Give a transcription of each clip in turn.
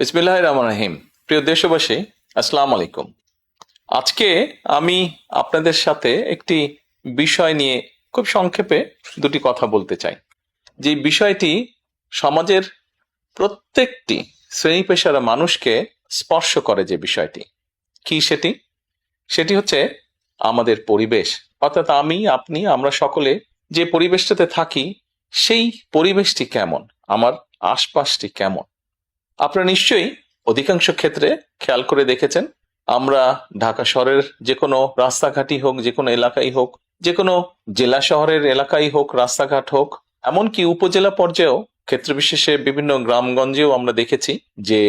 বিসমিল্লাহির রহমানির রহিম। প্রিয় দেশবাসী, আসসালামু আলাইকুম। আজকে আমি আপনাদের সাথে একটি বিষয় নিয়ে খুব সংক্ষেপে দুটি কথা বলতে চাই। যে বিষয়টি সমাজের প্রত্যেকটি শ্রেণী পেশার মানুষকে স্পর্শ করে। যে বিষয়টি কি সেটি সেটি হচ্ছে আমাদের পরিবেশ। অর্থাৎ আমি, আপনি, আমরা সকলে যে পরিবেশটাতে থাকি সেই পরিবেশটি কেমন, আমার আশপাশটি কেমন। আপনারা নিশ্চয়ই অধিকাংশ ক্ষেত্রে খেয়াল করে দেখেছেন, আমরা ঢাকা শহরের যে কোনো রাস্তাঘাটই হোক, যে কোনো এলাকাই হোক, যে কোনো জেলা শহরের এলাকাই হোক, রাস্তাঘাট হোক, এমনকি উপজেলা পর্যায়েও ক্ষেত্র বিশেষে বিভিন্ন গ্রামগঞ্জেও আমরা দেখেছি যে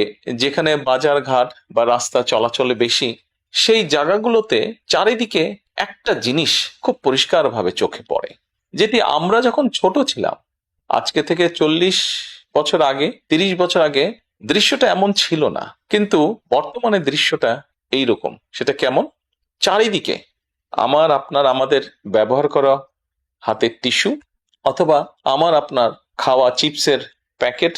যেখানে বাজার ঘাট বা রাস্তা চলাচলে বেশি, সেই জায়গাগুলোতে চারিদিকে একটা জিনিস খুব পরিষ্কারভাবে চোখে পড়ে, যেটি আমরা যখন ছোট ছিলাম, আজকে থেকে 40 বছর আগে, 30 বছর আগে দৃশ্যটা এমন ছিল না, কিন্তু বর্তমানে দৃশ্যটা এইরকম। সেটা কেমন? চারিদিকে আমার আপনার আমাদের ব্যবহার করা হাতের টিস্যু, অথবা আমার আপনার খাওয়া চিপসের প্যাকেট,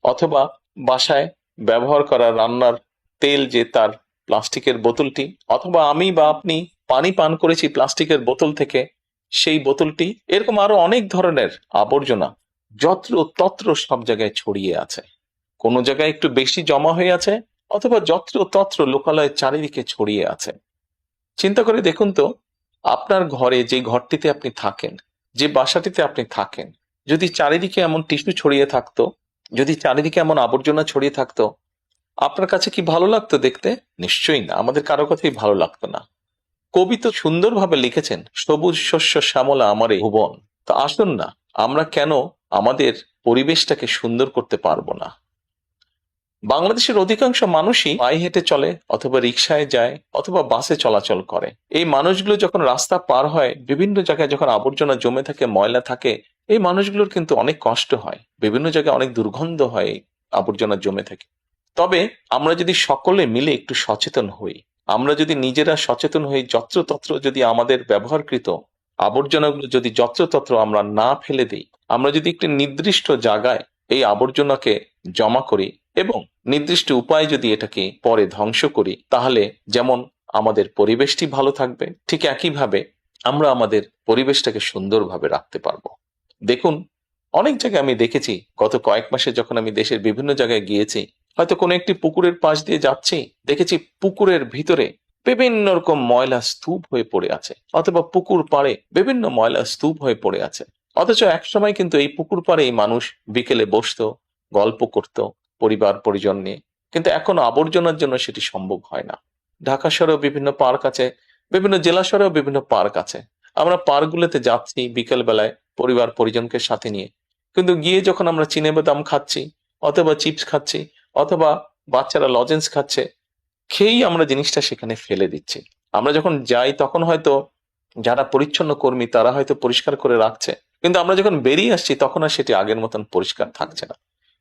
অথবা বাসায় ব্যবহার করা রান্নার তেল যে তার প্লাস্টিকের বোতলটি, অথবা আমি বা আপনি পানি পান করেছি প্লাস্টিকের বোতল থেকে সেই বোতলটি, এরকম আরো অনেক ধরনের আবর্জনা যত্র তত্র সব জায়গায় ছড়িয়ে আছে। কোনো জায়গায় একটু বেশি জমা হয়ে আছে, অথবা যত্র তত্র লোকালয়ে চারিদিকে ছড়িয়ে আছে। চিন্তা করে দেখুন তো, আপনার ঘরে, যে ঘরটিতে আপনি থাকেন, যে বাসাটিতে আপনি থাকেন, যদি চারিদিকে এমন টিস্যু ছড়িয়ে থাকতো, যদি চারিদিকে এমন আবর্জনা ছড়িয়ে থাকতো, আপনার কাছে কি ভালো লাগতো দেখতে? নিশ্চয়ই না, আমাদের কারো কথাই ভালো লাগতো না। কবি তো সুন্দরভাবে লিখেছেন, সবুজ শস্য শ্যামলা আমার এই ভুবন। তো আসুন না, আমরা কেন আমাদের পরিবেশটাকে সুন্দর করতে পারবো না? বাংলাদেশের অধিকাংশ মানুষই পায়ে হেঁটে চলে, অথবা রিক্সায় যায়, অথবা বাসে চলাচল করে। এই মানুষগুলো যখন রাস্তা পার হয়, বিভিন্ন জায়গায় যখন আবর্জনা জমে থাকে, ময়লা থাকে, এই মানুষগুলোর কিন্তু অনেক কষ্ট হয়, বিভিন্ন জায়গায় অনেক দুর্গন্ধ হয় এই আবর্জনা জমে থাকে। তবে আমরা যদি সকলে মিলে একটু সচেতন হই, আমরা যদি নিজেরা সচেতন হই, যত্রতত্র যদি আমাদের ব্যবহারকৃত আবর্জনাগুলো যদি যত্রতত্র আমরা না ফেলে দিই, আমরা যদি একটি নির্দিষ্ট জায়গায় এই আবর্জনাকে জমা করি এবং নির্দিষ্ট উপায়ে যদি এটাকে পরে ধ্বংস করি, তাহলে যেমন আমাদের পরিবেশটি ভালো থাকবে, ঠিক একইভাবে আমরা আমাদের পরিবেশটাকে সুন্দরভাবে রাখতে পারবো। দেখুন, অনেক জায়গায় আমি দেখেছি, গত কয়েক মাসে যখন আমি দেশের বিভিন্ন জায়গায় গিয়েছি, হয়তো কোনো একটি পুকুরের পাশ দিয়ে যাচ্ছি, দেখেছি পুকুরের ভিতরে বিভিন্ন রকম ময়লা স্তূপ হয়ে পড়ে আছে, অথবা পুকুর পাড়ে বিভিন্ন ময়লা স্তূপ হয়ে পড়ে আছে। অথচ একসময় কিন্তু এই পুকুর পাড়েই মানুষ বিকেলে বসতো, গল্প করত পরিবার পরিজন নিয়ে, কিন্তু এখন আবর্জনার জন্য সেটি সম্ভব হয় না। ঢাকা শহরেও বিভিন্ন পার্ক আছে, বিভিন্ন জেলা শহরেও বিভিন্ন পার্ক আছে। আমরা পার্কগুলোতে যাচ্ছি বিকেল বেলায় পরিবার পরিজনকে সাথে নিয়ে, কিন্তু গিয়ে যখন আমরা চিনে বাদাম খাচ্ছি, অথবা চিপস খাচ্ছি, অথবা বাচ্চারা লজেন্স খাচ্ছে, খেয়েই আমরা জিনিসটা সেখানে ফেলে দিচ্ছি। আমরা যখন যাই তখন হয়তো যারা পরিচ্ছন্ন কর্মী তারা হয়তো পরিষ্কার করে রাখছে, কিন্তু আমরা যখন বেরিয়ে আসছি তখন আর সেটি আগের মতন পরিষ্কার থাকছে না।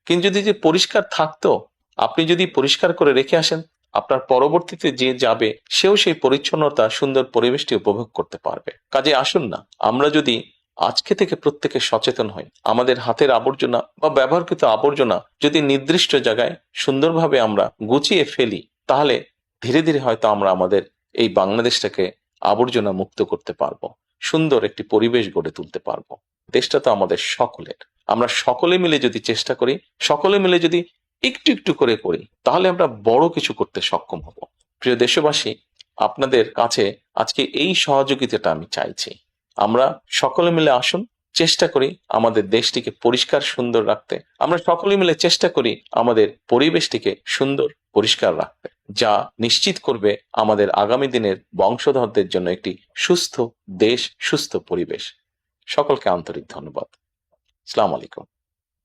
কিন্তু যদি যে পরিষ্কার থাকতো, আপনি যদি পরিষ্কার করে রেখে আসেন, আপনার পরবর্তীতে যে যাবে সেও সেই পরিচ্ছন্নতা, সুন্দর পরিবেশটি উপভোগ করতে পারবে। কাজে আসুন না, আমরা যদি আজকে থেকে প্রত্যেকে সচেতন হই, আমাদের হাতের আবর্জনা বা ব্যবহৃত আবর্জনা যদি নির্দিষ্ট জায়গায় সুন্দরভাবে আমরা গুছিয়ে ফেলি, তাহলে ধীরে ধীরে হয়তো আমরা আমাদের এই বাংলাদেশটাকে আবর্জনা মুক্ত করতে পারবো, সুন্দর একটি পরিবেশ গড়ে তুলতে পারবো। দেশটা তো আমাদের সকলের। আমরা সকলে মিলে যদি চেষ্টা করি, সকলে মিলে যদি একটু একটু করে করি, তাহলে আমরা বড় কিছু করতে সক্ষম হব। প্রিয় দেশবাসী, আপনাদের কাছে আজকে এই সহযোগিতাটা আমি চাইছি। আমরা সকলে মিলে আসুন, চেষ্টা করি আমাদের দেশটিকে পরিষ্কার সুন্দর রাখতে। আমরা সকলে মিলে চেষ্টা করি আমাদের পরিবেশটিকে সুন্দর পরিষ্কার রাখতে, যা নিশ্চিত করবে আমাদের আগামী দিনের বংশধরদের জন্য একটি সুস্থ দেশ, সুস্থ পরিবেশ। সকলকে আন্তরিক ধন্যবাদ। আসসালামু আলাইকুম।